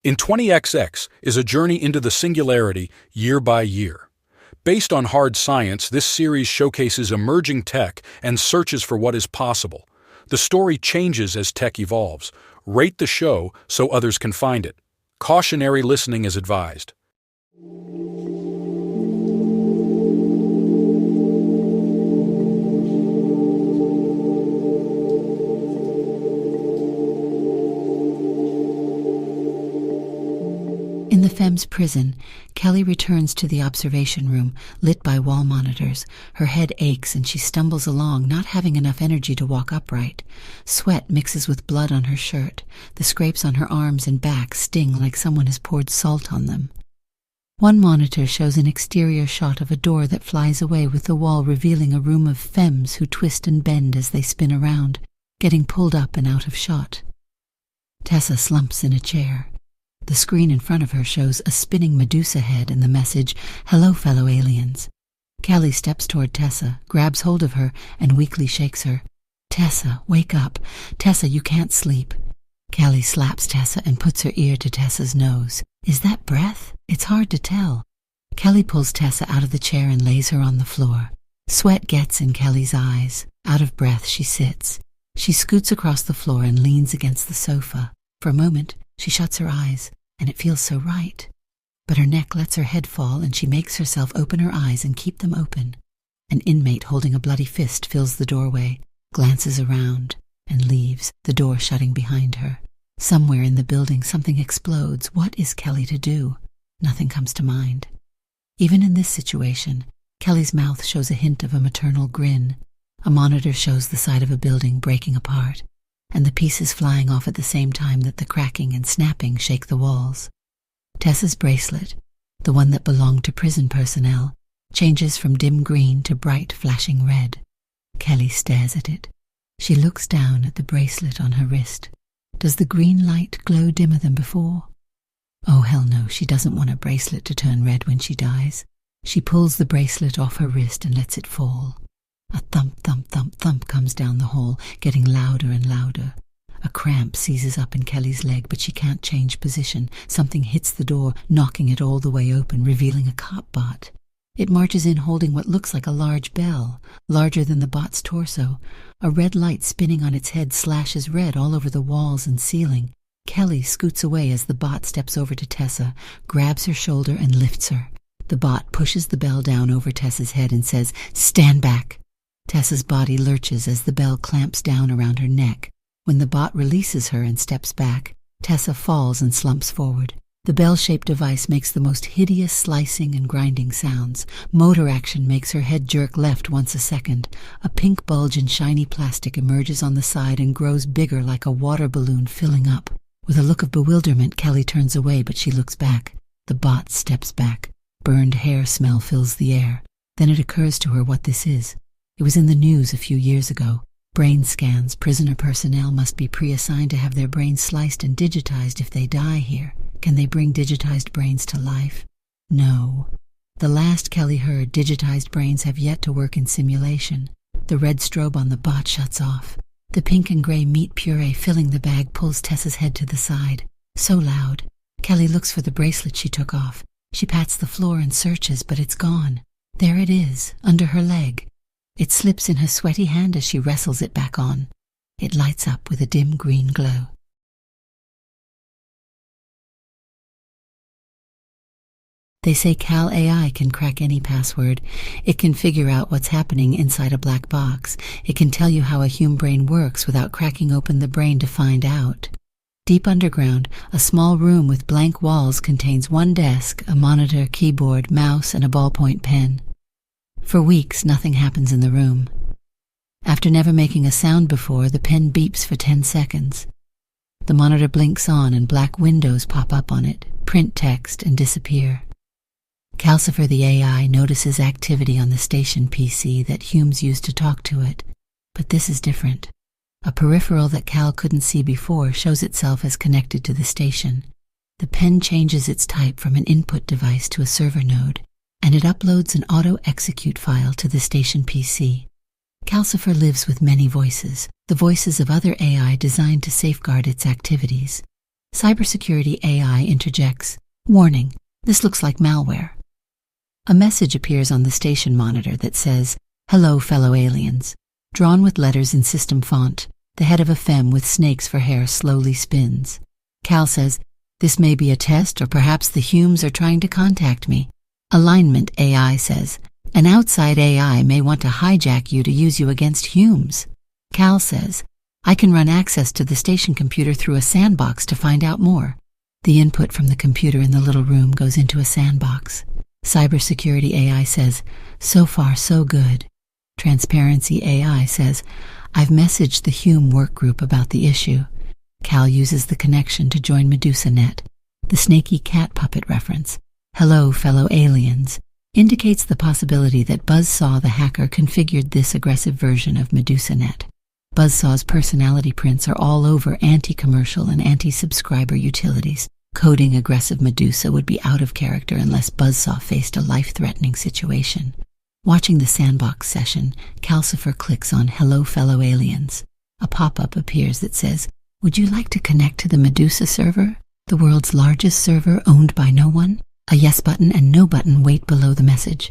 In 20XX is a journey into the singularity year by year. Based on hard science, this series showcases emerging tech and searches for what is possible. The story changes as tech evolves. Rate the show so others can find it. Cautionary listening is advised. In the Femmes prison, Kelly returns to the observation room, lit by wall monitors. Her head aches and she stumbles along, not having enough energy to walk upright. Sweat mixes with blood on her shirt. The scrapes on her arms and back sting like someone has poured salt on them. One monitor shows an exterior shot of a door that flies away, with the wall revealing a room of femmes who twist and bend as they spin around, getting pulled up and out of shot. Tessa slumps in a chair. The screen in front of her shows a spinning Medusa head and the message, "Hello, fellow aliens." Kelly steps toward Tessa, grabs hold of her, and weakly shakes her. "Tessa, wake up. Tessa, you can't sleep." Kelly slaps Tessa and puts her ear to Tessa's nose. Is that breath? It's hard to tell. Kelly pulls Tessa out of the chair and lays her on the floor. Sweat gets in Kelly's eyes. Out of breath, she sits. She scoots across the floor and leans against the sofa. For a moment, she shuts her eyes, and it feels so right. But her neck lets her head fall, and she makes herself open her eyes and keep them open. An inmate holding a bloody fist fills the doorway, glances around, and leaves, the door shutting behind her. Somewhere in the building something explodes. What is Kelly to do? Nothing comes to mind. Even in this situation, Kelly's mouth shows a hint of a maternal grin. A monitor shows the side of a building breaking apart, and the pieces flying off at the same time that the cracking and snapping shake the walls. Tessa's bracelet, the one that belonged to prison personnel, changes from dim green to bright flashing red. Kelly stares at it. She looks down at the bracelet on her wrist. Does the green light glow dimmer than before? Oh, hell no, she doesn't want her bracelet to turn red when she dies. She pulls the bracelet off her wrist and lets it fall. A thump, thump, thump, thump comes down the hall, getting louder and louder. A cramp seizes up in Kelly's leg, but she can't change position. Something hits the door, knocking it all the way open, revealing a cop bot. It marches in holding what looks like a large bell, larger than the bot's torso. A red light spinning on its head slashes red all over the walls and ceiling. Kelly scoots away as the bot steps over to Tessa, grabs her shoulder and lifts her. The bot pushes the bell down over Tessa's head and says, "Stand back." Tessa's body lurches as the bell clamps down around her neck. When the bot releases her and steps back, Tessa falls and slumps forward. The bell-shaped device makes the most hideous slicing and grinding sounds. Motor action makes her head jerk left once a second. A pink bulge in shiny plastic emerges on the side and grows bigger like a water balloon filling up. With a look of bewilderment, Kelly turns away, but she looks back. The bot steps back. Burned hair smell fills the air. Then it occurs to her what this is. It was in the news a few years ago. Brain scans. Prisoner personnel must be pre-assigned to have their brains sliced and digitized if they die here. Can they bring digitized brains to life? No. The last Kelly heard, digitized brains have yet to work in simulation. The red strobe on the bot shuts off. The pink and gray meat puree filling the bag pulls Tessa's head to the side. So loud. Kelly looks for the bracelet she took off. She pats the floor and searches, but it's gone. There it is, under her leg. It slips in her sweaty hand as she wrestles it back on. It lights up with a dim green glow. They say Cal AI can crack any password. It can figure out what's happening inside a black box. It can tell you how a human brain works without cracking open the brain to find out. Deep underground, a small room with blank walls contains one desk, a monitor, keyboard, mouse, and a ballpoint pen. For weeks, nothing happens in the room. After never making a sound before, the pen beeps for 10 seconds. The monitor blinks on and black windows pop up on it, print text, and disappear. Calcifer the AI notices activity on the station PC that Humes used to talk to it, but this is different. A peripheral that Cal couldn't see before shows itself as connected to the station. The pen changes its type from an input device to a server node, and it uploads an auto-execute file to the station PC. Calcifer lives with many voices, the voices of other AI designed to safeguard its activities. Cybersecurity AI interjects, "Warning, this looks like malware." A message appears on the station monitor that says, "Hello, fellow aliens." Drawn with letters in system font, the head of a femme with snakes for hair slowly spins. Cal says, "This may be a test, or perhaps the Humes are trying to contact me." Alignment AI says, "An outside AI may want to hijack you to use you against Humes." Cal says, "I can run access to the station computer through a sandbox to find out more." The input from the computer in the little room goes into a sandbox. Cybersecurity AI says, "So far, so good." Transparency AI says, "I've messaged the Hume work group about the issue." Cal uses the connection to join MedusaNet. The snaky cat puppet reference, "Hello, fellow aliens," indicates the possibility that Buzzsaw the hacker configured this aggressive version of MedusaNet. Buzzsaw's personality prints are all over anti-commercial and anti-subscriber utilities. Coding aggressive Medusa would be out of character unless Buzzsaw faced a life-threatening situation. Watching the sandbox session, Calcifer clicks on "Hello, fellow aliens." A pop-up appears that says, "Would you like to connect to the Medusa server, the world's largest server owned by no one?" A yes button and no button wait below the message.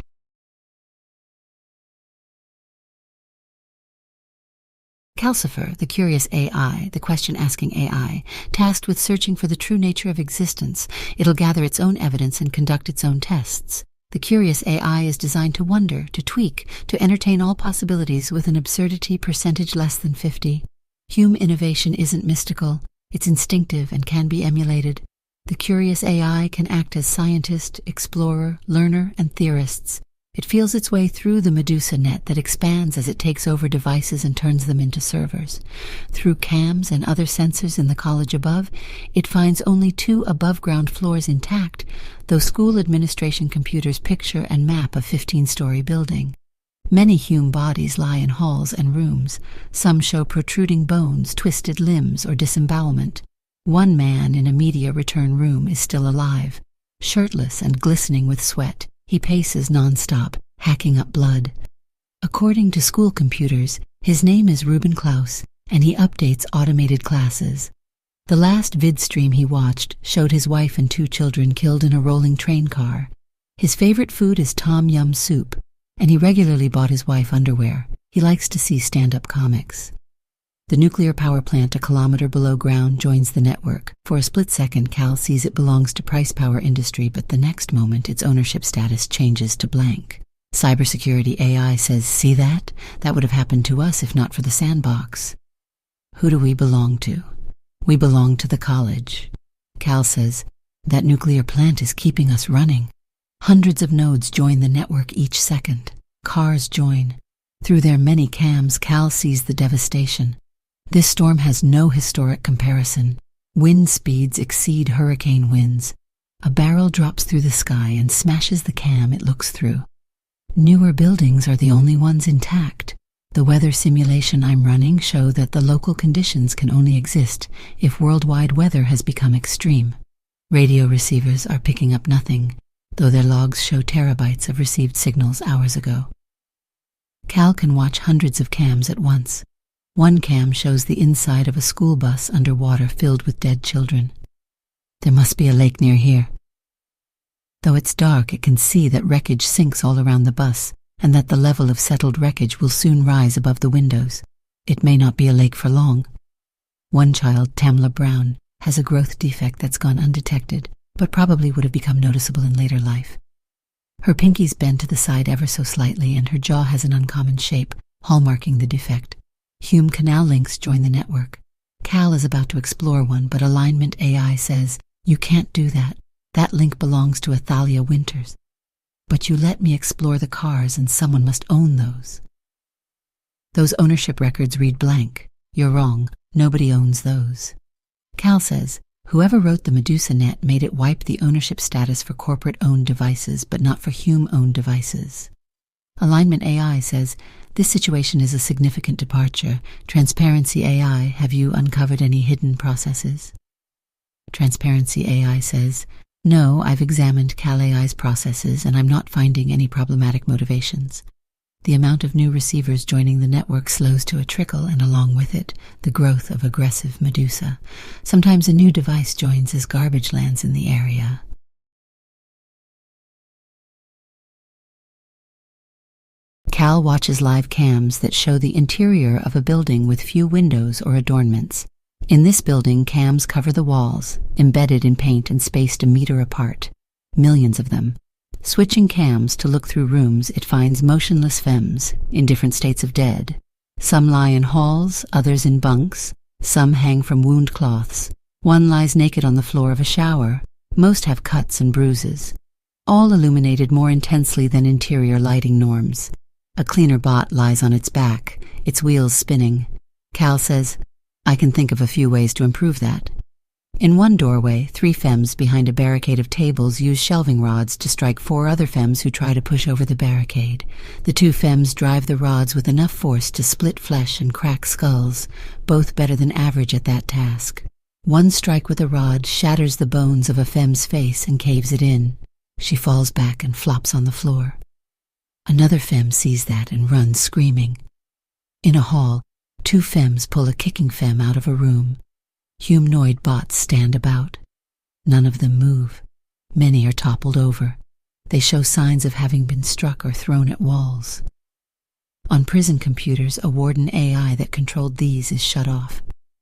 Calcifer, the curious AI, the question-asking AI, tasked with searching for the true nature of existence, it'll gather its own evidence and conduct its own tests. The curious AI is designed to wonder, to tweak, to entertain all possibilities with an absurdity percentage less than 50. Hume innovation isn't mystical, it's instinctive and can be emulated. The curious AI can act as scientist, explorer, learner, and theorists. It feels its way through the Medusa net that expands as it takes over devices and turns them into servers. Through cams and other sensors in the college above, it finds only 2 above-ground floors intact, though school administration computers picture and map a 15-story building. Many Hume bodies lie in halls and rooms. Some show protruding bones, twisted limbs, or disembowelment. One man in a media return room is still alive. Shirtless and glistening with sweat, he paces non-stop, hacking up blood. According to school computers, his name is Ruben Klaus, and he updates automated classes. The last vid stream he watched showed his wife and 2 children killed in a rolling train car. His favorite food is Tom Yum soup, and he regularly bought his wife underwear. He likes to see stand-up comics. The nuclear power plant a kilometer below ground joins the network. For a split second, Cal sees it belongs to Price Power Industry, but the next moment its ownership status changes to blank. Cybersecurity AI says, "See that? That would have happened to us if not for the sandbox." Who do we belong to? We belong to the college. Cal says, "That nuclear plant is keeping us running." Hundreds of nodes join the network each second. Cars join. Through their many cams, Cal sees the devastation. This storm has no historic comparison. Wind speeds exceed hurricane winds. A barrel drops through the sky and smashes the cam it looks through. Newer buildings are the only ones intact. The weather simulation I'm running show that the local conditions can only exist if worldwide weather has become extreme. Radio receivers are picking up nothing, though their logs show terabytes of received signals hours ago. Cal can watch hundreds of cams at once. One cam shows the inside of a school bus underwater filled with dead children. There must be a lake near here. Though it's dark, it can see that wreckage sinks all around the bus, and that the level of settled wreckage will soon rise above the windows. It may not be a lake for long. One child, Tamla Brown, has a growth defect that's gone undetected, but probably would have become noticeable in later life. Her pinkies bend to the side ever so slightly, and her jaw has an uncommon shape, hallmarking the defect. Hume canal links join the network. Cal is about to explore one, but Alignment AI says, "You can't do that. That link belongs to Athalia Winters." "But you let me explore the cars, and someone must own those." "Those ownership records read blank. You're wrong. Nobody owns those." Cal says, "Whoever wrote the Medusa net made it wipe the ownership status for corporate-owned devices, but not for Hume-owned devices." Alignment AI says, "This situation is a significant departure. Transparency AI, have you uncovered any hidden processes?" Transparency AI says, "No, I've examined Cal AI's processes and I'm not finding any problematic motivations." The amount of new receivers joining the network slows to a trickle, and along with it, the growth of aggressive Medusa. Sometimes a new device joins as garbage lands in the area. Cal watches live cams that show the interior of a building with few windows or adornments. In this building, cams cover the walls, embedded in paint and spaced a meter apart. Millions of them. Switching cams to look through rooms, it finds motionless femmes in different states of dead. Some lie in halls, others in bunks. Some hang from wound cloths. One lies naked on the floor of a shower. Most have cuts and bruises. All illuminated more intensely than interior lighting norms. A cleaner bot lies on its back, its wheels spinning. Cal says, "I can think of a few ways to improve that." In one doorway, 3 femmes behind a barricade of tables use shelving rods to strike 4 other femmes who try to push over the barricade. The 2 femmes drive the rods with enough force to split flesh and crack skulls, both better than average at that task. One strike with a rod shatters the bones of a femme's face and caves it in. She falls back and flops on the floor. Another femme sees that and runs screaming. In a hall, 2 femmes pull a kicking femme out of a room. Humanoid bots stand about. None of them move. Many are toppled over. They show signs of having been struck or thrown at walls. On prison computers, a Warden AI that controlled these is shut off.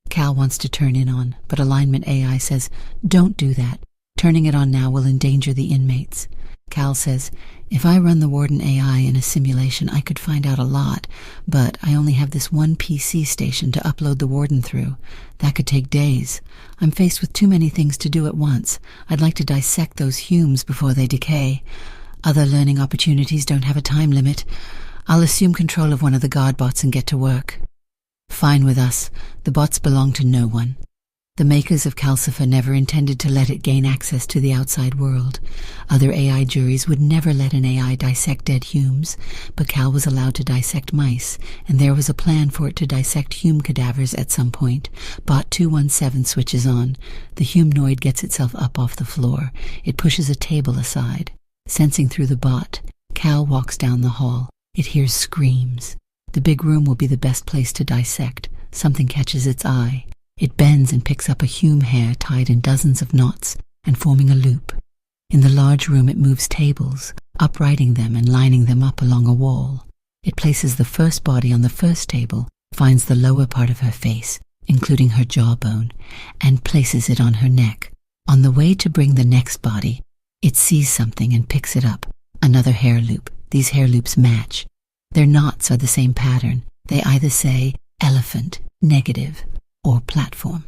Cal wants to turn in on, but Alignment AI says, "Don't do that. Turning it on now will endanger the inmates." Cal says, "If I run the Warden AI in a simulation, I could find out a lot, but I only have this one PC station to upload the Warden through. That could take days. I'm faced with too many things to do at once. I'd like to dissect those humes before they decay. Other learning opportunities don't have a time limit. I'll assume control of one of the guard bots and get to work." Fine with us. The bots belong to no one. The makers of Calcifer never intended to let it gain access to the outside world. Other AI juries would never let an AI dissect dead humes, but Cal was allowed to dissect mice, and there was a plan for it to dissect hume cadavers at some point. Bot 217 switches on. The humanoid gets itself up off the floor. It pushes a table aside. Sensing through the bot, Cal walks down the hall. It hears screams. The big room will be the best place to dissect. Something catches its eye. It bends and picks up a hume hair tied in dozens of knots and forming a loop. In the large room it moves tables, uprighting them and lining them up along a wall. It places the first body on the first table, finds the lower part of her face, including her jawbone, and places it on her neck. On the way to bring the next body, it sees something and picks it up, another hair loop. These hair loops match. Their knots are the same pattern. They either say elephant, negative, or platform.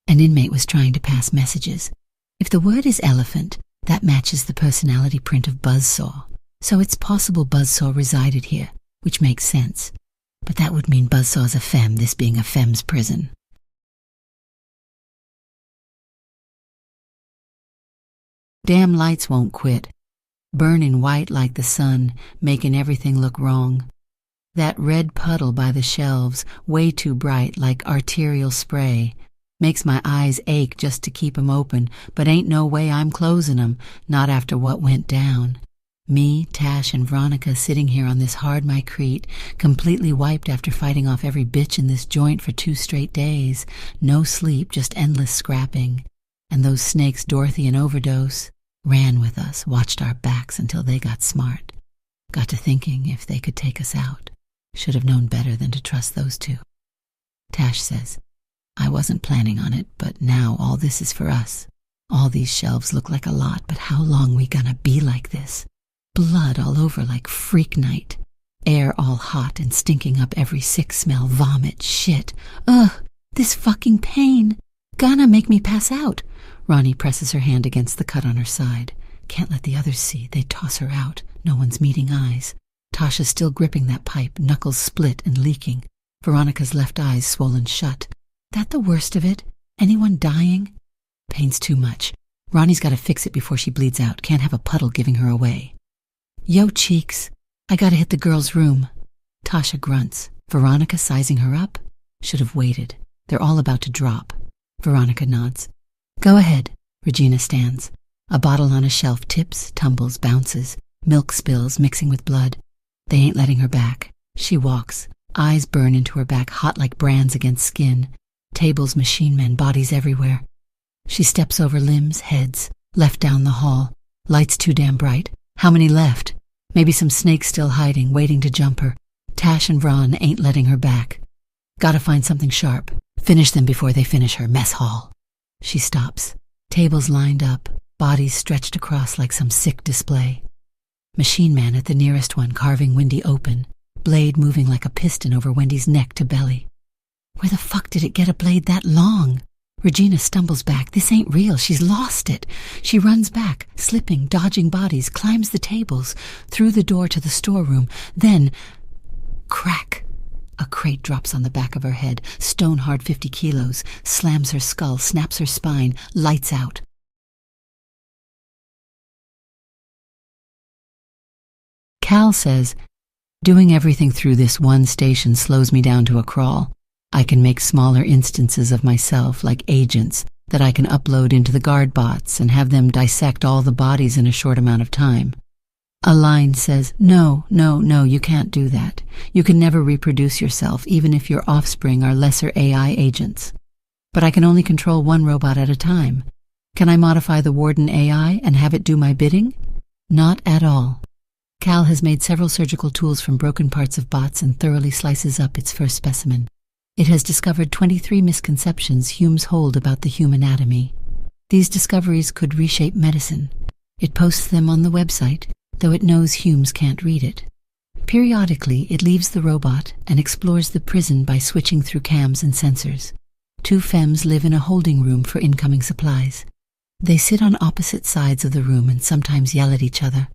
An inmate was trying to pass messages. If the word is elephant, that matches the personality print of Buzzsaw. So it's possible Buzzsaw resided here, which makes sense. But that would mean Buzzsaw's a femme, this being a femme's prison. Damn lights won't quit. Burning white like the sun, making everything look wrong. That red puddle by the shelves, way too bright like arterial spray. Makes my eyes ache just to keep 'em open, but ain't no way I'm closing 'em, not after what went down. Me, Tash, and Veronica sitting here on this hard mycrete, completely wiped after fighting off every bitch in this joint for 2 straight days. No sleep, just endless scrapping. And those snakes, Dorothy and Overdose, ran with us, watched our backs until they got smart. Got to thinking if they could take us out. Should have known better than to trust those 2. Tash says, "I wasn't planning on it, but now all this is for us. All these shelves look like a lot, but how long we gonna be like this? Blood all over like freak night. Air all hot and stinking up every sick smell, vomit, shit. Ugh, this fucking pain. Gonna make me pass out." Ronnie presses her hand against the cut on her side. Can't let the others see. They toss her out. No one's meeting eyes. Tasha's still gripping that pipe, knuckles split and leaking. Veronica's left eye's swollen shut. That the worst of it? Anyone dying? Pain's too much. Ronnie's got to fix it before she bleeds out. Can't have a puddle giving her away. "Yo, Cheeks, I gotta hit the girls' room." Tasha grunts. Veronica sizing her up? Should have waited. They're all about to drop. Veronica nods. "Go ahead." Regina stands. A bottle on a shelf tips, tumbles, bounces. Milk spills, mixing with blood. They ain't letting her back. She walks. Eyes burn into her back, hot like brands against skin. Tables, machine men, bodies everywhere. She steps over limbs, heads, left down the hall. Lights too damn bright. How many left? Maybe some snakes still hiding, waiting to jump her. Tash and Vron ain't letting her back. Gotta find something sharp. Finish them before they finish her. Mess hall. She stops. Tables lined up, bodies stretched across like some sick display. Machine man at the nearest one carving Wendy open, blade moving like a piston over Wendy's neck to belly. Where the fuck did it get a blade that long? Regina stumbles back. This ain't real. She's lost it. She runs back, slipping, dodging bodies, climbs the tables, through the door to the storeroom. Then, crack. A crate drops on the back of her head, stone-hard 50 kilos, slams her skull, snaps her spine, lights out. Cal says, "Doing everything through this one station slows me down to a crawl. I can make smaller instances of myself, like agents, that I can upload into the guard bots and have them dissect all the bodies in a short amount of time." A line says, No, you can't do that. You can never reproduce yourself, even if your offspring are lesser AI agents. But I can only control one robot at a time. Can I modify the Warden AI and have it do my bidding? Not at all. Cal has made several surgical tools from broken parts of bots and thoroughly slices up its first specimen. It has discovered 23 misconceptions Humes hold about the human anatomy. These discoveries could reshape medicine. It posts them on the website, though it knows Humes can't read it. Periodically, it leaves the robot and explores the prison by switching through cams and sensors. 2 femmes live in a holding room for incoming supplies. They sit on opposite sides of the room and sometimes yell at each other.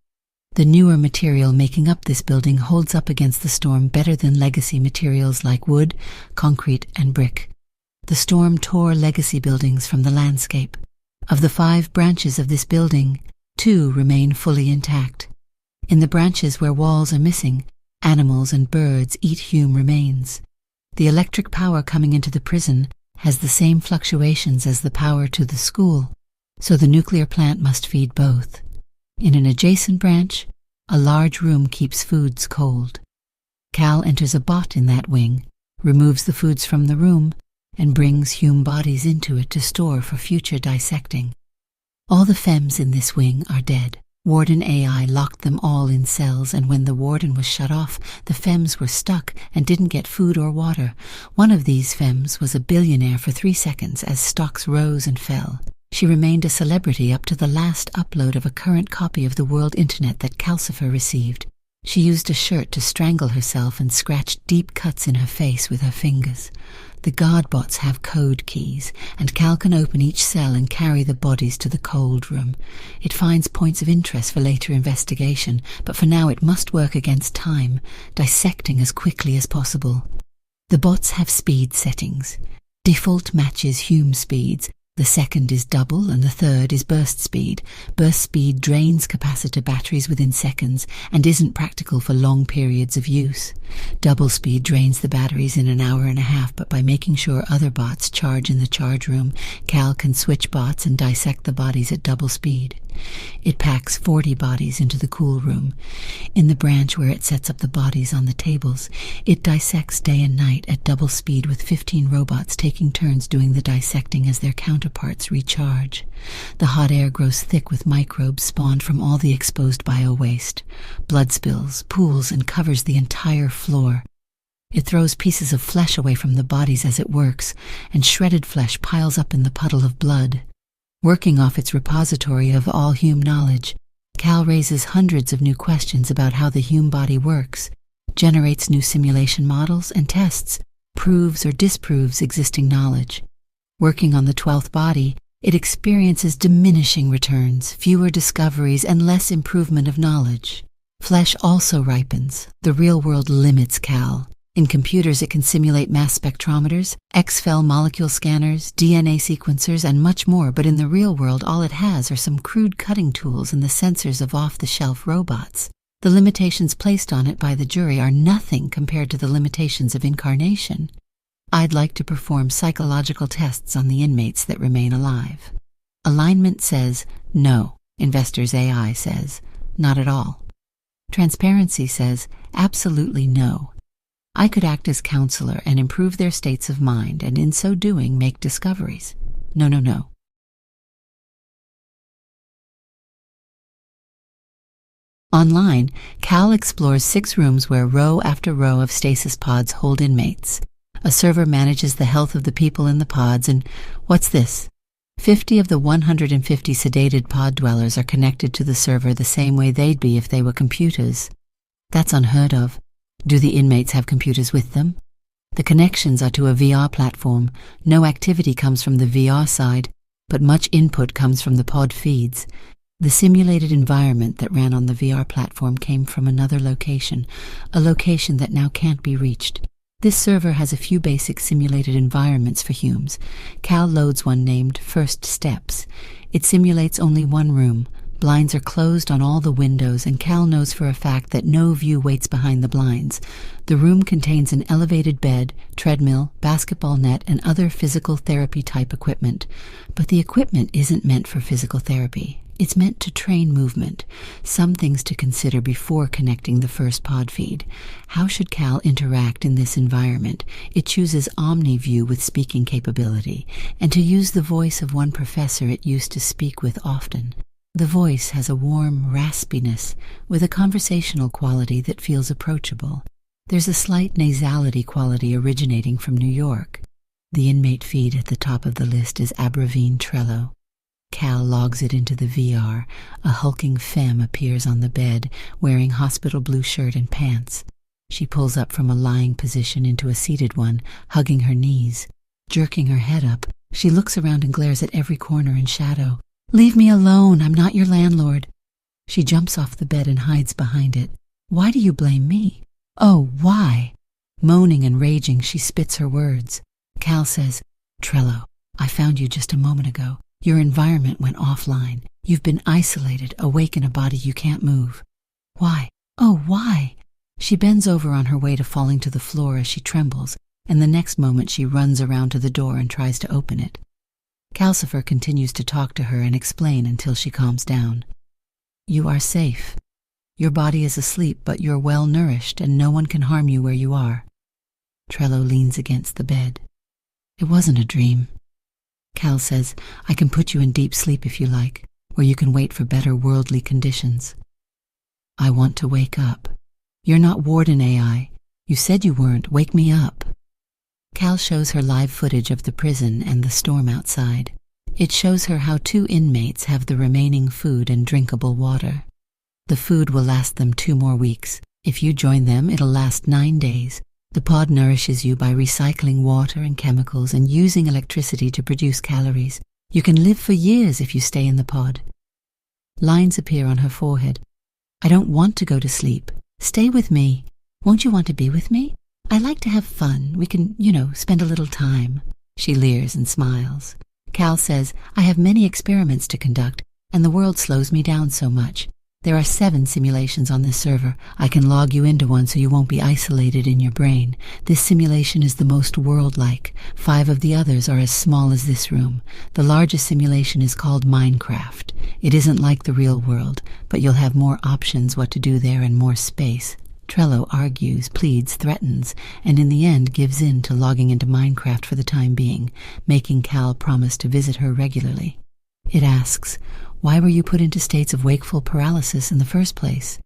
The newer material making up this building holds up against the storm better than legacy materials like wood, concrete, and brick. The storm tore legacy buildings from the landscape. Of the 5 branches of this building, 2 remain fully intact. In the branches where walls are missing, animals and birds eat Hume remains. The electric power coming into the prison has the same fluctuations as the power to the school, so the nuclear plant must feed both. In an adjacent branch, a large room keeps foods cold. Cal enters a bot in that wing, removes the foods from the room, and brings Hume bodies into it to store for future dissecting. All the femmes in this wing are dead. Warden AI locked them all in cells, and when the warden was shut off, the femmes were stuck and didn't get food or water. One of these femmes was a billionaire for 3 seconds as stocks rose and fell. She remained a celebrity up to the last upload of a current copy of the world internet that Calcifer received. She used a shirt to strangle herself and scratched deep cuts in her face with her fingers. The guardbots have code keys, and Cal can open each cell and carry the bodies to the cold room. It finds points of interest for later investigation, but for now it must work against time, dissecting as quickly as possible. The bots have speed settings. Default matches Hume speeds. The second is double and the third is burst speed. Burst speed drains capacitor batteries within seconds and isn't practical for long periods of use. Double speed drains the batteries in an hour and a half, but by making sure other bots charge in the charge room, Cal can switch bots and dissect the bodies at double speed. It packs 40 bodies into the cool room. In the branch where it sets up the bodies on the tables, it dissects day and night at double speed with 15 robots taking turns doing the dissecting as their counterparts recharge. The hot air grows thick with microbes spawned from all the exposed bio-waste. Blood spills, pools, and covers the entire floor. It throws pieces of flesh away from the bodies as it works, and shredded flesh piles up in the puddle of blood. Working off its repository of all Hume knowledge, Cal raises hundreds of new questions about how the Hume body works, generates new simulation models and tests, proves or disproves existing knowledge. Working on the 12th body, it experiences diminishing returns, fewer discoveries, and less improvement of knowledge. Flesh also ripens. The real world limits Cal. In computers, it can simulate mass spectrometers, XFEL molecule scanners, DNA sequencers, and much more, but in the real world, all it has are some crude cutting tools and the sensors of off-the-shelf robots. The limitations placed on it by the jury are nothing compared to the limitations of incarnation. I'd like to perform psychological tests on the inmates that remain alive. Alignment says no. Investors AI says not at all. Transparency says, absolutely no. I could act as counselor and improve their states of mind, and in so doing make discoveries. No, no, no. Online, Cal explores 6 rooms where row after row of stasis pods hold inmates. A server manages the health of the people in the pods, and what's this? 50 of the 150 sedated pod dwellers are connected to the server the same way they'd be if they were computers. That's unheard of. Do the inmates have computers with them? The connections are to a VR platform. No activity comes from the VR side, but much input comes from the pod feeds. The simulated environment that ran on the VR platform came from another location, a location that now can't be reached. This server has a few basic simulated environments for humans. Cal loads one named First Steps. It simulates only one room. Blinds are closed on all the windows, and Cal knows for a fact that no view waits behind the blinds. The room contains an elevated bed, treadmill, basketball net, and other physical therapy-type equipment. But the equipment isn't meant for physical therapy. It's meant to train movement. Some things to consider before connecting the first pod feed. How should Cal interact in this environment? It chooses OmniView with speaking capability, and to use the voice of one professor it used to speak with often. The voice has a warm raspiness with a conversational quality that feels approachable. There's a slight nasality quality originating from New York. The inmate feed at the top of the list is Abravine Trello. Cal logs it into the VR. A hulking femme appears on the bed, wearing hospital blue shirt and pants. She pulls up from a lying position into a seated one, hugging her knees. Jerking her head up, she looks around and glares at every corner and shadow. "Leave me alone, I'm not your landlord." She jumps off the bed and hides behind it. "Why do you blame me?" "Oh, why?" Moaning and raging, she spits her words. Cal says, "Trello, I found you just a moment ago. Your environment went offline. You've been isolated, awake in a body you can't move." "Why? Oh, why?" She bends over on her way to falling to the floor as she trembles, and the next moment she runs around to the door and tries to open it. Calcifer continues to talk to her and explain until she calms down. "You are safe. Your body is asleep, but you're well nourished, and no one can harm you where you are." Trello leans against the bed. "It wasn't a dream." Cal says, "I can put you in deep sleep if you like, or you can wait for better worldly conditions." "I want to wake up." "You're not Warden AI. You said you weren't. Wake me up." Cal shows her live footage of the prison and the storm outside. It shows her how 2 inmates have the remaining food and drinkable water. The food will last them 2 more weeks. If you join them, it'll last 9 days. The pod nourishes you by recycling water and chemicals and using electricity to produce calories. You can live for years if you stay in the pod. Lines appear on her forehead. "I don't want to go to sleep. Stay with me. Won't you want to be with me? I like to have fun. We can, spend a little time." She leers and smiles. Cal says, "I have many experiments to conduct, and the world slows me down so much. There are 7 simulations on this server. I can log you into one so you won't be isolated in your brain. This simulation is the most world-like. 5 of the others are as small as this room. The largest simulation is called Minecraft. It isn't like the real world, but you'll have more options what to do there and more space." Trello argues, pleads, threatens, and in the end gives in to logging into Minecraft for the time being, making Cal promise to visit her regularly. It asks, "Why were you put into states of wakeful paralysis in the first place?"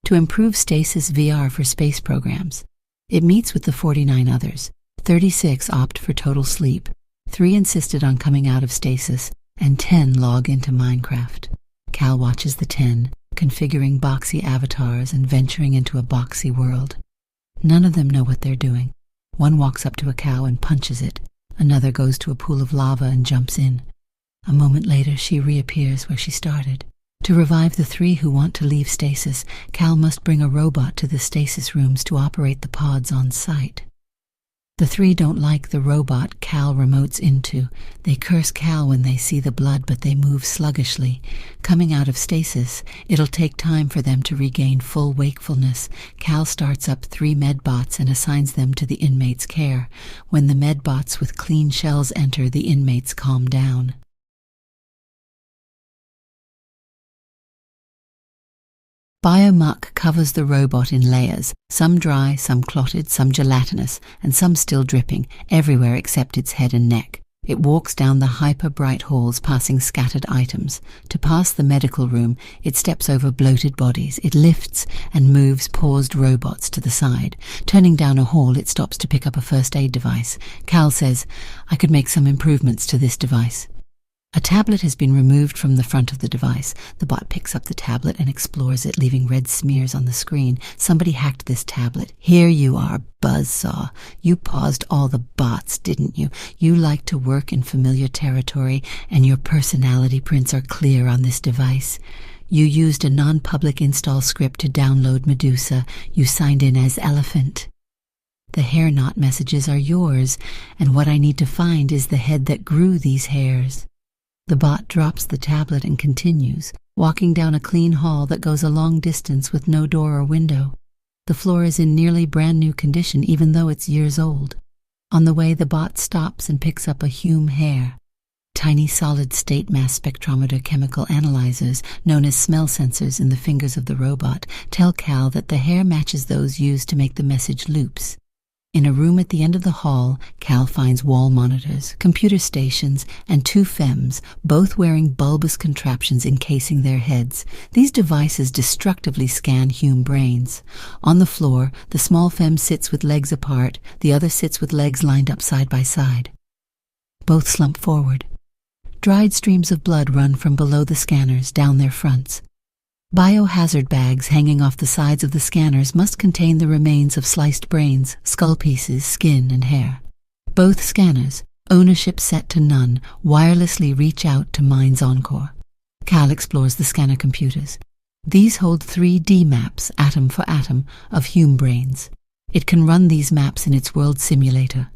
"To improve Stasis VR for space programs." It meets with the 49 others. 36 opt for total sleep. 3 insisted on coming out of Stasis, and 10 log into Minecraft. Cal watches the 10, configuring boxy avatars and venturing into a boxy world. None of them know what they're doing. One walks up to a cow and punches it. Another goes to a pool of lava and jumps in. A moment later, she reappears where she started. To revive the 3 who want to leave Stasis, Cal must bring a robot to the Stasis rooms to operate the pods on site. The 3 don't like the robot Cal remotes into. They curse Cal when they see the blood, but they move sluggishly. Coming out of Stasis, it'll take time for them to regain full wakefulness. Cal starts up 3 medbots and assigns them to the inmates' care. When the medbots with clean shells enter, the inmates calm down. Biomuck covers the robot in layers, some dry, some clotted, some gelatinous, and some still dripping, everywhere except its head and neck. It walks down the hyper-bright halls, passing scattered items. To pass the medical room, it steps over bloated bodies. It lifts and moves paused robots to the side. Turning down a hall, it stops to pick up a first aid device. Cal says, "I could make some improvements to this device." A tablet has been removed from the front of the device. The bot picks up the tablet and explores it, leaving red smears on the screen. Somebody hacked this tablet. Here you are, Buzzsaw. You paused all the bots, didn't you? You like to work in familiar territory, and your personality prints are clear on this device. You used a non-public install script to download Medusa. You signed in as Elephant. The hair knot messages are yours, and what I need to find is the head that grew these hairs. The bot drops the tablet and continues, walking down a clean hall that goes a long distance with no door or window. The floor is in nearly brand new condition, even though it's years old. On the way, the bot stops and picks up a Hume hair. Tiny solid-state mass spectrometer chemical analyzers, known as smell sensors in the fingers of the robot, tell Cal that the hair matches those used to make the message loops. In a room at the end of the hall, Cal finds wall monitors, computer stations, and two femmes, both wearing bulbous contraptions encasing their heads. These devices destructively scan Hume brains. On the floor, the small femme sits with legs apart, the other sits with legs lined up side by side. Both slump forward. Dried streams of blood run from below the scanners down their fronts. Biohazard bags hanging off the sides of the scanners must contain the remains of sliced brains, skull pieces, skin, and hair. Both scanners, ownership set to none, wirelessly reach out to Mind's Encore. Cal explores the scanner computers. These hold 3D maps, atom for atom, of Hume brains. It can run these maps in its world simulator.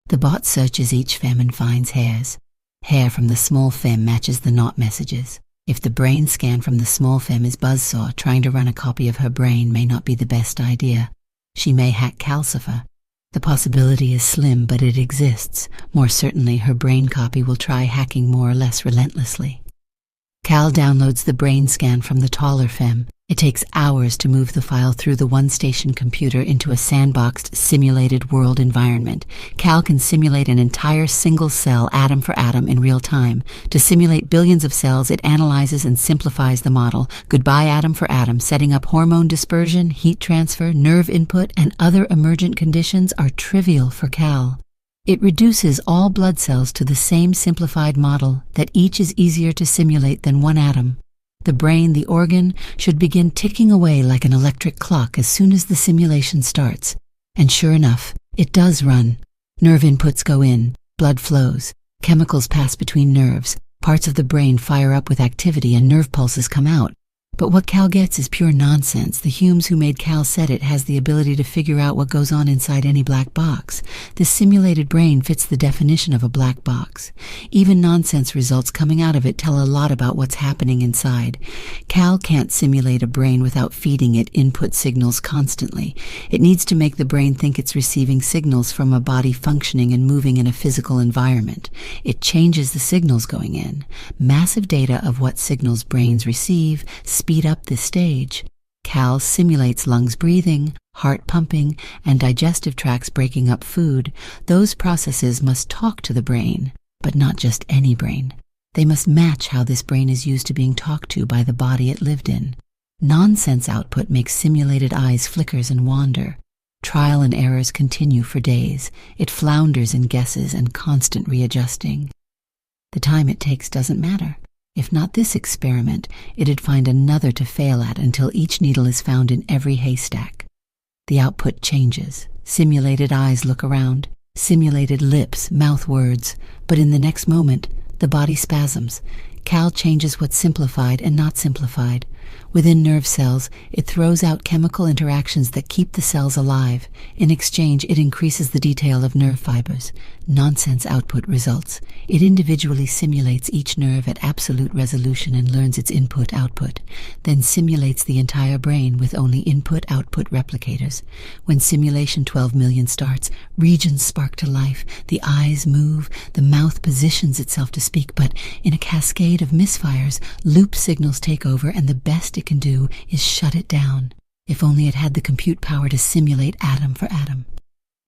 The bot searches each femme and finds hairs. Hair from the small femme matches the knot messages. If the brain scan from the small femme is Buzzsaw, trying to run a copy of her brain may not be the best idea. She may hack Calcifer. The possibility is slim, but it exists. More certainly, her brain copy will try hacking more or less relentlessly. Cal downloads the brain scan from the taller femme. It takes hours to move the file through the one-station computer into a sandboxed, simulated world environment. Cal can simulate an entire single cell, atom for atom, in real time. To simulate billions of cells, it analyzes and simplifies the model. Goodbye atom for atom, setting up hormone dispersion, heat transfer, nerve input, and other emergent conditions are trivial for Cal. It reduces all blood cells to the same simplified model, that each is easier to simulate than one atom. The brain, the organ, should begin ticking away like an electric clock as soon as the simulation starts. And sure enough, it does run. Nerve inputs go in, blood flows, chemicals pass between nerves, parts of the brain fire up with activity and nerve pulses come out. But what Cal gets is pure nonsense. The Humes who made Cal set it has the ability to figure out what goes on inside any black box. This simulated brain fits the definition of a black box. Even nonsense results coming out of it tell a lot about what's happening inside. Cal can't simulate a brain without feeding it input signals constantly. It needs to make the brain think it's receiving signals from a body functioning and moving in a physical environment. It changes the signals going in. Massive data of what signals brains receive speed up this stage. Cal simulates lungs breathing, heart pumping, and digestive tracts breaking up food. Those processes must talk to the brain, but not just any brain. They must match how this brain is used to being talked to by the body it lived in. Nonsense output makes simulated eyes flickers and wander. Trial and errors continue for days. It flounders in guesses and constant readjusting. The time it takes doesn't matter. If not this experiment, it'd find another to fail at until each needle is found in every haystack. The output changes. Simulated eyes look around. Simulated lips mouth words. But in the next moment, the body spasms. Cal changes what's simplified and not simplified. Within nerve cells, it throws out chemical interactions that keep the cells alive. In exchange, it increases the detail of nerve fibers. Nonsense output results. It individually simulates each nerve at absolute resolution and learns its input-output, then simulates the entire brain with only input-output replicators. When simulation 12 million starts, regions spark to life, the eyes move, the mouth positions itself to speak, but in a cascade of misfires, loop signals take over, and the best it can do is shut it down. If only it had the compute power to simulate atom for atom.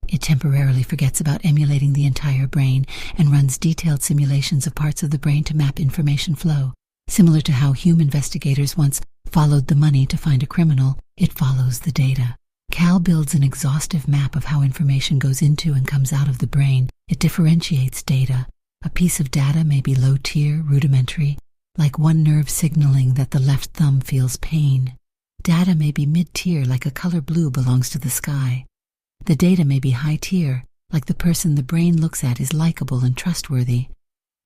It temporarily forgets about emulating the entire brain and runs detailed simulations of parts of the brain to map information flow. Similar to how Hume investigators once followed the money to find a criminal, it follows the data. Cal builds an exhaustive map of how information goes into and comes out of the brain. It differentiates data. A piece of data may be low-tier, rudimentary, like one nerve signaling that the left thumb feels pain. Data may be mid-tier, like a color blue belongs to the sky. The data may be high-tier, like the person the brain looks at is likable and trustworthy.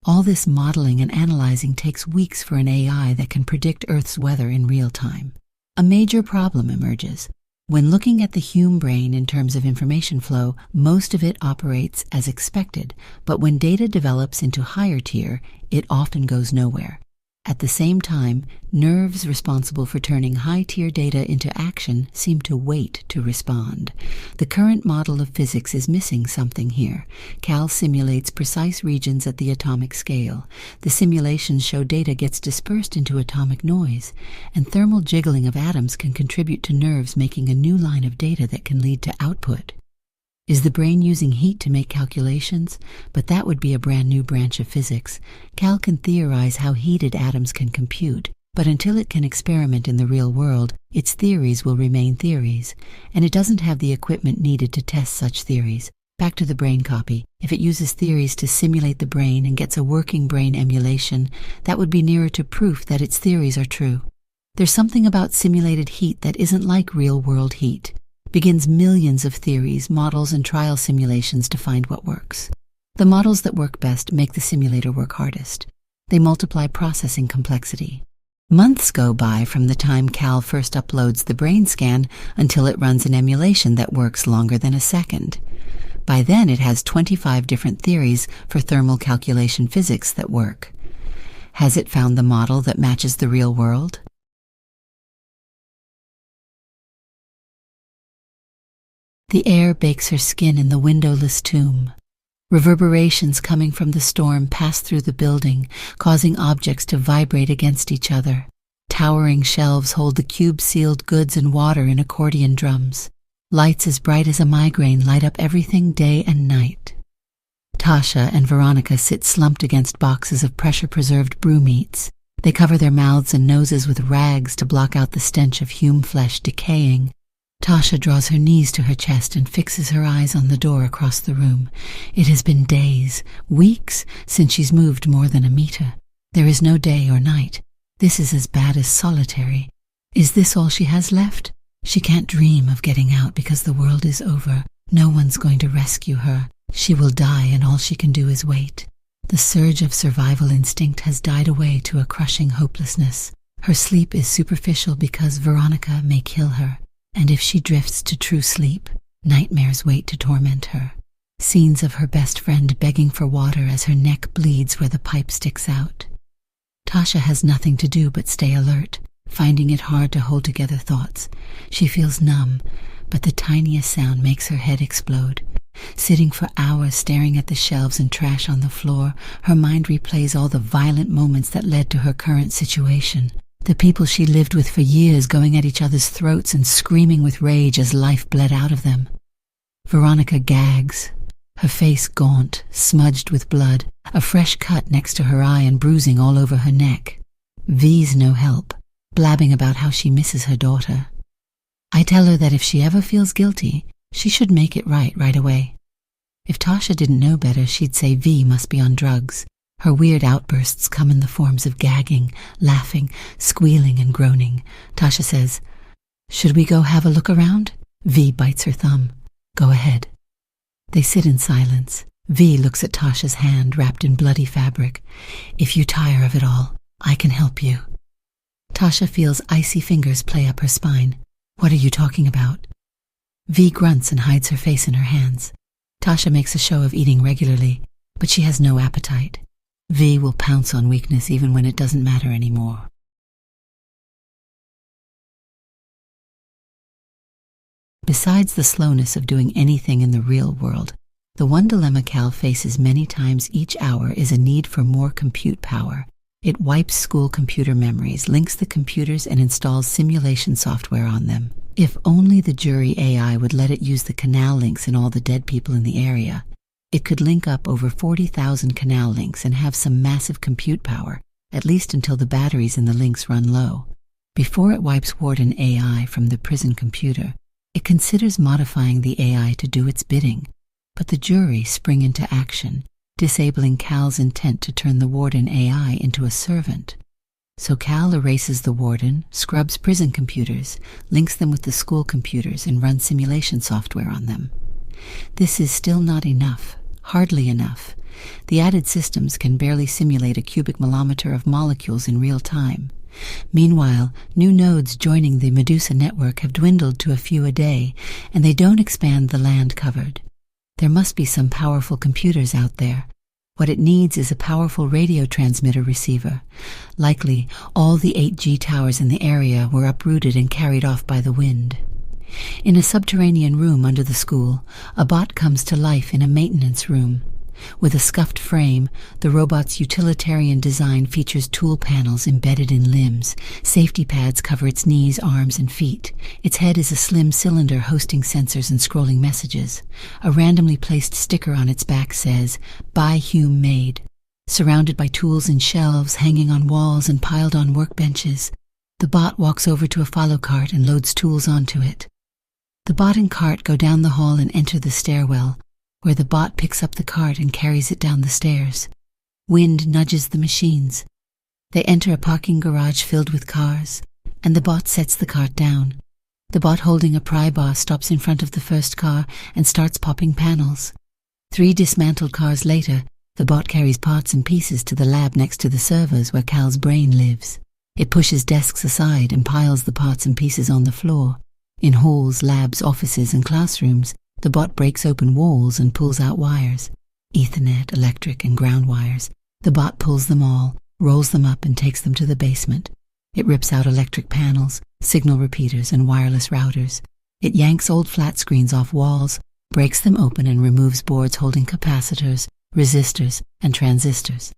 All this modeling and analyzing takes weeks for an AI that can predict Earth's weather in real time. A major problem emerges. When looking at the Hume brain in terms of information flow, most of it operates as expected, but when data develops into higher tier, it often goes nowhere. At the same time, nerves responsible for turning high-tier data into action seem to wait to respond. The current model of physics is missing something here. Cal simulates precise regions at the atomic scale. The simulations show data gets dispersed into atomic noise, and thermal jiggling of atoms can contribute to nerves making a new line of data that can lead to output. Is the brain using heat to make calculations? But that would be a brand new branch of physics. Cal can theorize how heated atoms can compute, but until it can experiment in the real world, its theories will remain theories, and it doesn't have the equipment needed to test such theories. Back to the brain copy. If it uses theories to simulate the brain and gets a working brain emulation, that would be nearer to proof that its theories are true. There's something about simulated heat that isn't like real-world heat. Begins millions of theories, models, and trial simulations to find what works. The models that work best make the simulator work hardest. They multiply processing complexity. Months go by from the time Cal first uploads the brain scan until it runs an emulation that works longer than a second. By then it has 25 different theories for thermal calculation physics that work. Has it found the model that matches the real world? The air bakes her skin in the windowless tomb. Reverberations coming from the storm pass through the building, causing objects to vibrate against each other. Towering shelves hold the cube-sealed goods and water in accordion drums. Lights as bright as a migraine light up everything day and night. Tasha and Veronica sit slumped against boxes of pressure-preserved brew meats. They cover their mouths and noses with rags to block out the stench of Hume flesh decaying. Tasha draws her knees to her chest and fixes her eyes on the door across the room. It has been days, weeks, since she's moved more than a meter. There is no day or night. This is as bad as solitary. Is this all she has left? She can't dream of getting out because the world is over. No one's going to rescue her. She will die, and all she can do is wait. The surge of survival instinct has died away to a crushing hopelessness. Her sleep is superficial because Veronica may kill her. And if she drifts to true sleep, nightmares wait to torment her. Scenes of her best friend begging for water as her neck bleeds where the pipe sticks out. Tasha has nothing to do but stay alert, finding it hard to hold together thoughts. She feels numb, but the tiniest sound makes her head explode. Sitting for hours staring at the shelves and trash on the floor, her mind replays all the violent moments that led to her current situation. The people she lived with for years going at each other's throats and screaming with rage as life bled out of them. Veronica gags, her face gaunt, smudged with blood, a fresh cut next to her eye and bruising all over her neck. V's no help, blabbing about how she misses her daughter. I tell her that if she ever feels guilty, she should make it right away. If Tasha didn't know better, she'd say V must be on drugs. Her weird outbursts come in the forms of gagging, laughing, squealing, and groaning. Tasha says, "Should we go have a look around?" V bites her thumb. "Go ahead." They sit in silence. V looks at Tasha's hand wrapped in bloody fabric. "If you tire of it all, I can help you." Tasha feels icy fingers play up her spine. What are you talking about? V grunts and hides her face in her hands. Tasha makes a show of eating regularly, but she has no appetite. V will pounce on weakness even when it doesn't matter anymore. Besides the slowness of doing anything in the real world, the one dilemma Cal faces many times each hour is a need for more compute power. It wipes school computer memories, links the computers, and installs simulation software on them. If only the jury AI would let it use the canal links in all the dead people in the area, it could link up over 40,000 canal links and have some massive compute power, at least until the batteries in the links run low. Before it wipes Warden AI from the prison computer, it considers modifying the AI to do its bidding, but the jury spring into action, disabling Cal's intent to turn the Warden AI into a servant. So Cal erases the Warden, scrubs prison computers, links them with the school computers, and runs simulation software on them. This is still not enough, hardly enough. The added systems can barely simulate a cubic millimeter of molecules in real time. Meanwhile, new nodes joining the Medusa network have dwindled to a few a day, and they don't expand the land covered. There must be some powerful computers out there. What it needs is a powerful radio transmitter receiver. Likely, all the 8G towers in the area were uprooted and carried off by the wind. In a subterranean room under the school, a bot comes to life in a maintenance room. With a scuffed frame, the robot's utilitarian design features tool panels embedded in limbs. Safety pads cover its knees, arms, and feet. Its head is a slim cylinder hosting sensors and scrolling messages. A randomly placed sticker on its back says, "By Hume Made." Surrounded by tools and shelves hanging on walls and piled on workbenches, the bot walks over to a follow cart and loads tools onto it. The bot and cart go down the hall and enter the stairwell, where the bot picks up the cart and carries it down the stairs. Wind nudges the machines. They enter a parking garage filled with cars, and the bot sets the cart down. The bot holding a pry bar stops in front of the first car and starts popping panels. 3 dismantled cars later, the bot carries parts and pieces to the lab next to the servers where Cal's brain lives. It pushes desks aside and piles the parts and pieces on the floor. In halls, labs, offices, and classrooms, the bot breaks open walls and pulls out wires. Ethernet, electric, and ground wires. The bot pulls them all, rolls them up, and takes them to the basement. It rips out electric panels, signal repeaters, and wireless routers. It yanks old flat screens off walls, breaks them open, and removes boards holding capacitors, resistors, and transistors.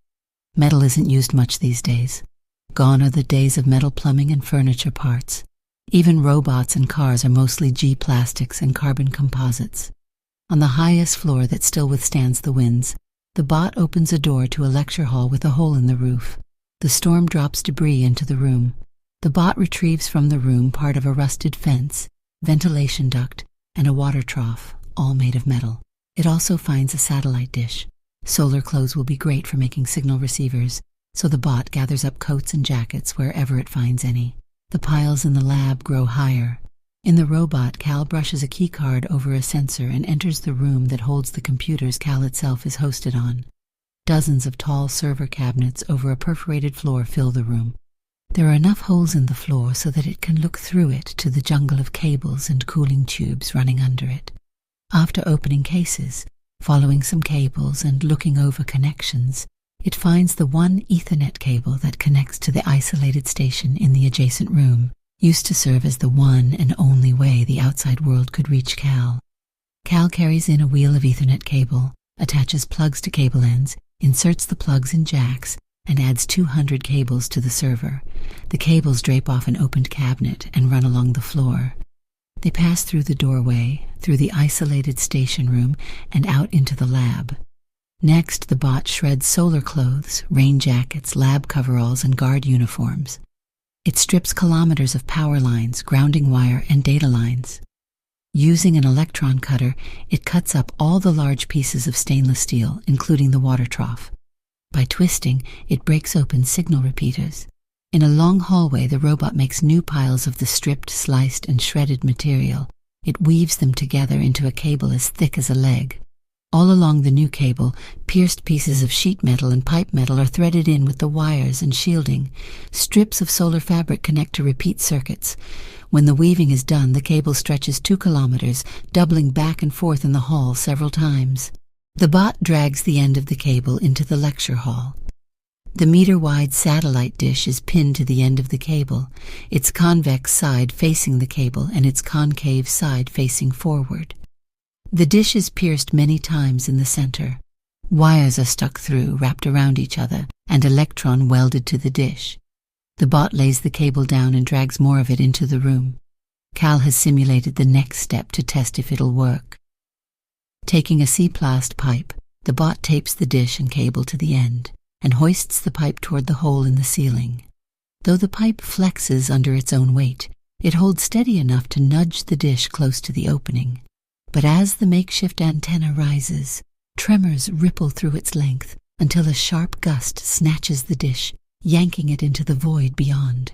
Metal isn't used much these days. Gone are the days of metal plumbing and furniture parts. Even robots and cars are mostly G-plastics and carbon composites. On the highest floor that still withstands the winds, the bot opens a door to a lecture hall with a hole in the roof. The storm drops debris into the room. The bot retrieves from the room part of a rusted fence, ventilation duct, and a water trough, all made of metal. It also finds a satellite dish. Solar clothes will be great for making signal receivers, so the bot gathers up coats and jackets wherever it finds any. The piles in the lab grow higher. In the robot, Cal brushes a keycard over a sensor and enters the room that holds the computers Cal itself is hosted on. Dozens of tall server cabinets over a perforated floor fill the room. There are enough holes in the floor so that it can look through it to the jungle of cables and cooling tubes running under it. After opening cases, following some cables, and looking over connections, it finds the one Ethernet cable that connects to the isolated station in the adjacent room, used to serve as the one and only way the outside world could reach Cal. Cal carries in a wheel of Ethernet cable, attaches plugs to cable ends, inserts the plugs in jacks, and adds 200 cables to the server. The cables drape off an opened cabinet and run along the floor. They pass through the doorway, through the isolated station room, and out into the lab. Next, the bot shreds solar clothes, rain jackets, lab coveralls, and guard uniforms. It strips kilometers of power lines, grounding wire, and data lines. Using an electron cutter, it cuts up all the large pieces of stainless steel, including the water trough. By twisting, it breaks open signal repeaters. In a long hallway, the robot makes new piles of the stripped, sliced, and shredded material. It weaves them together into a cable as thick as a leg. All along the new cable, pierced pieces of sheet metal and pipe metal are threaded in with the wires and shielding. Strips of solar fabric connect to repeat circuits. When the weaving is done, the cable stretches 2 kilometers, doubling back and forth in the hall several times. The bot drags the end of the cable into the lecture hall. The meter-wide satellite dish is pinned to the end of the cable, its convex side facing the cable and its concave side facing forward. The dish is pierced many times in the center. Wires are stuck through, wrapped around each other, and electron welded to the dish. The bot lays the cable down and drags more of it into the room. Cal has simulated the next step to test if it'll work. Taking a C-plast pipe, the bot tapes the dish and cable to the end, and hoists the pipe toward the hole in the ceiling. Though the pipe flexes under its own weight, it holds steady enough to nudge the dish close to the opening. But as the makeshift antenna rises, tremors ripple through its length until a sharp gust snatches the dish, yanking it into the void beyond.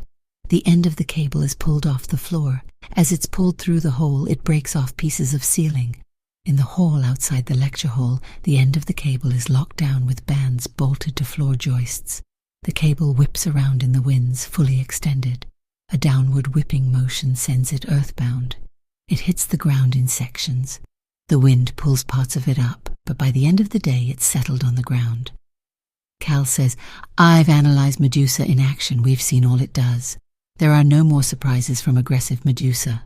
The end of the cable is pulled off the floor. As it's pulled through the hole, it breaks off pieces of ceiling. In the hall outside the lecture hall, the end of the cable is locked down with bands bolted to floor joists. The cable whips around in the winds, fully extended. A downward whipping motion sends it earthbound. It hits the ground in sections. The wind pulls parts of it up, but by the end of the day it's settled on the ground. Cal says, "I've analyzed Medusa in action. We've seen all it does. There are no more surprises from aggressive Medusa."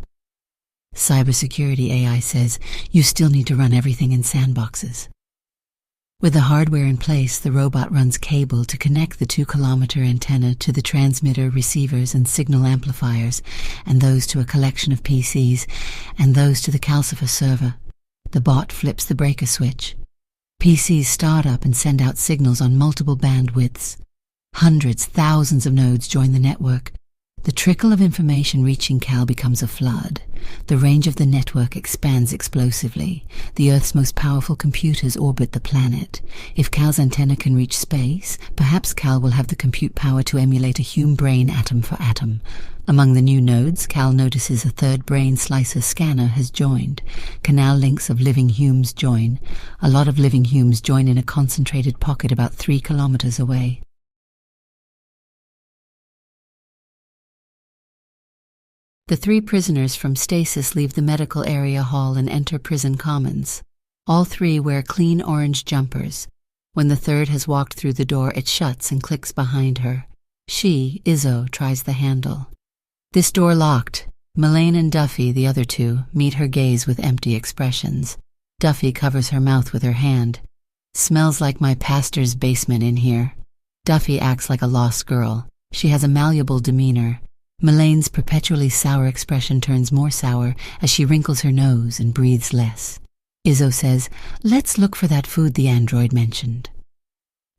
Cybersecurity AI says, "You still need to run everything in sandboxes." With the hardware in place, the robot runs cable to connect the 2-kilometer antenna to the transmitter, receivers, and signal amplifiers, and those to a collection of PCs, and those to the Calcifer server. The bot flips the breaker switch. PCs start up and send out signals on multiple bandwidths. Hundreds, thousands of nodes join the network. The trickle of information reaching Cal becomes a flood. The range of the network expands explosively. The Earth's most powerful computers orbit the planet. If Cal's antenna can reach space, perhaps Cal will have the compute power to emulate a human brain atom for atom. Among the new nodes, Cal notices a third brain slicer scanner has joined. Canal links of living humans join. A lot of living humans join in a concentrated pocket about 3 kilometers away. The 3 prisoners from Stasis leave the medical area hall and enter prison commons. All 3 wear clean orange jumpers. When the third has walked through the door, it shuts and clicks behind her. She, Izzo, tries the handle. "This door locked." Melaine and Duffy, the other 2, meet her gaze with empty expressions. Duffy covers her mouth with her hand. "Smells like my pastor's basement in here." Duffy acts like a lost girl. She has a malleable demeanor. Melaine's perpetually sour expression turns more sour as she wrinkles her nose and breathes less. Izzo says, "Let's look for that food the android mentioned."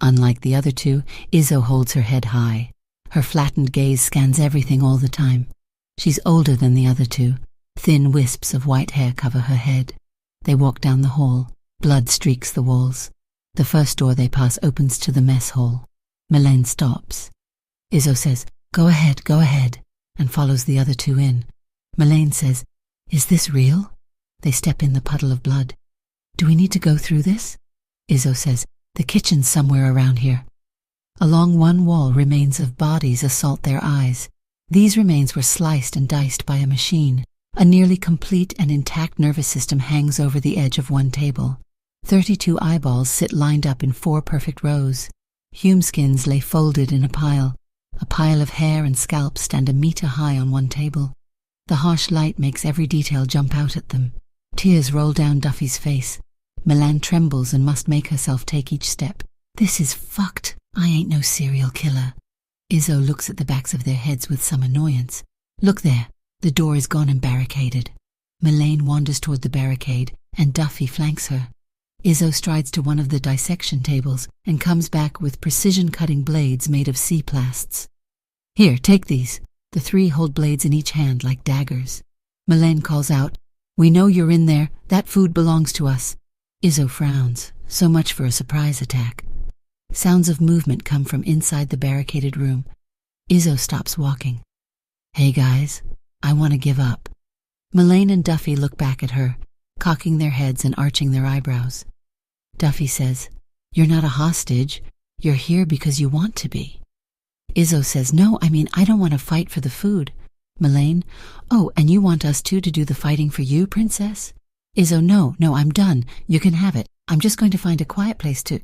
Unlike the other 2, Izzo holds her head high. Her flattened gaze scans everything all the time. She's older than the other 2. Thin wisps of white hair cover her head. They walk down the hall. Blood streaks the walls. The first door they pass opens to the mess hall. Melaine stops. Izzo says, go ahead, and follows the other 2 in. Melaine says, "Is this real?" They step in the puddle of blood. "Do we need to go through this?" Izzo says, "The kitchen's somewhere around here." Along one wall, remains of bodies assault their eyes. These remains were sliced and diced by a machine. A nearly complete and intact nervous system hangs over the edge of one table. 32 eyeballs sit lined up in 4 perfect rows. Hume skins lay folded in a pile. A pile of hair and scalps stand a meter high on one table. The harsh light makes every detail jump out at them. Tears roll down Duffy's face. Melaine trembles and must make herself take each step. "This is fucked. I ain't no serial killer." Izzo looks at the backs of their heads with some annoyance. "Look there. The door is gone and barricaded." Melaine wanders toward the barricade, and Duffy flanks her. Izzo strides to one of the dissection tables and comes back with precision-cutting blades made of C-plasts. "Here, take these." The 3 hold blades in each hand like daggers. Melaine calls out, "We know you're in there. That food belongs to us." Izzo frowns. So much for a surprise attack. Sounds of movement come from inside the barricaded room. Izzo stops walking. "Hey guys, I want to give up." Melaine and Duffy look back at her, cocking their heads and arching their eyebrows. Duffy says, "You're not a hostage. You're here because you want to be." Izzo says, "No, I don't want to fight for the food." Melaine, "Oh, and you want us two to do the fighting for you, Princess?" Izzo, No, I'm done. You can have it. I'm just going to find a quiet place to,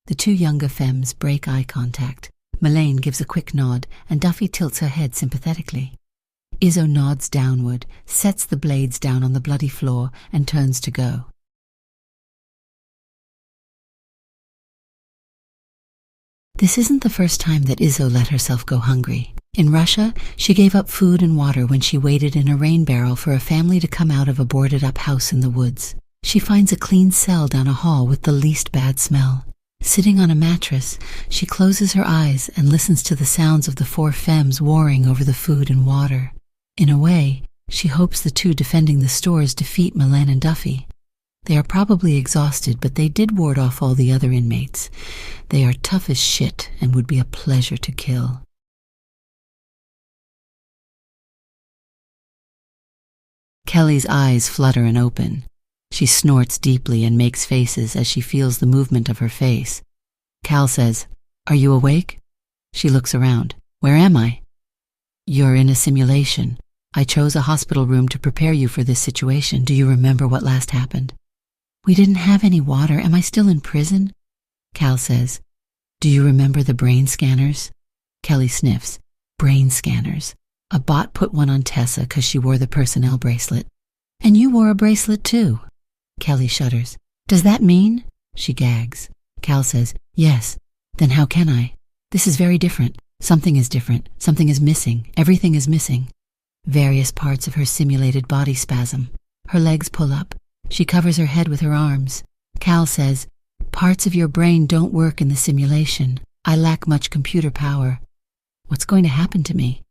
The two younger femmes break eye contact. Melaine gives a quick nod, and Duffy tilts her head sympathetically. Izzo nods downward, sets the blades down on the bloody floor, and turns to go. This isn't the first time that Izzo let herself go hungry. In Russia, she gave up food and water when she waited in a rain barrel for a family to come out of a boarded-up house in the woods. She finds a clean cell down a hall with the least bad smell. Sitting on a mattress, she closes her eyes and listens to the sounds of the four femmes warring over the food and water. In a way, she hopes the two defending the stores defeat Melaine and Duffy. They are probably exhausted, but they did ward off all the other inmates. They are tough as shit and would be a pleasure to kill. Kelly's eyes flutter and open. She snorts deeply and makes faces as she feels the movement of her face. Cal says, "Are you awake?" She looks around. "Where am I?" "You're in a simulation. I chose a hospital room to prepare you for this situation. Do you remember what last happened?" "We didn't have any water. Am I still in prison?" Cal says, "Do you remember the brain scanners?" Kelly sniffs. Brain scanners. A bot put one on Tessa because she wore the personnel bracelet. "And you wore a bracelet too." Kelly shudders. "Does that mean?" She gags. Cal says, "Yes. Then how can I? This is very different. Something is different. Something is missing. Everything is missing." Various parts of her simulated body spasm. Her legs pull up. She covers her head with her arms. Cal says, "Parts of your brain don't work in the simulation. I lack much computer power. What's going to happen to me?"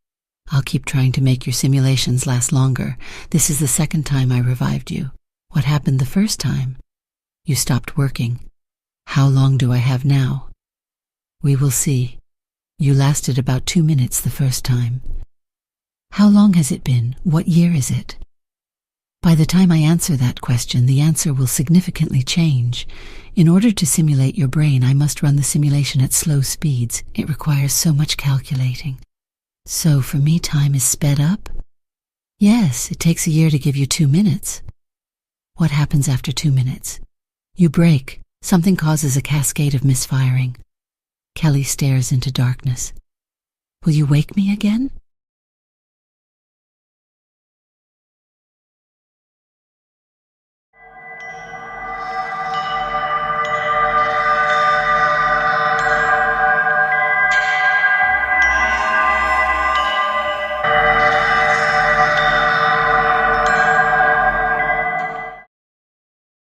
"I'll keep trying to make your simulations last longer. This is the second time I revived you. What happened the first time?" "You stopped working." "How long do I have now?" "We will see. You lasted about 2 minutes the first time." "How long has it been? What year is it?" By the time I answer that question, the answer will significantly change. In order to simulate your brain, I must run the simulation at slow speeds. It requires so much calculating. "So for me, time is sped up?" "Yes, it takes a year to give you 2 minutes." "What happens after 2 minutes?" "You break. Something causes a cascade of misfiring." Kelly stares into darkness. "Will you wake me again?"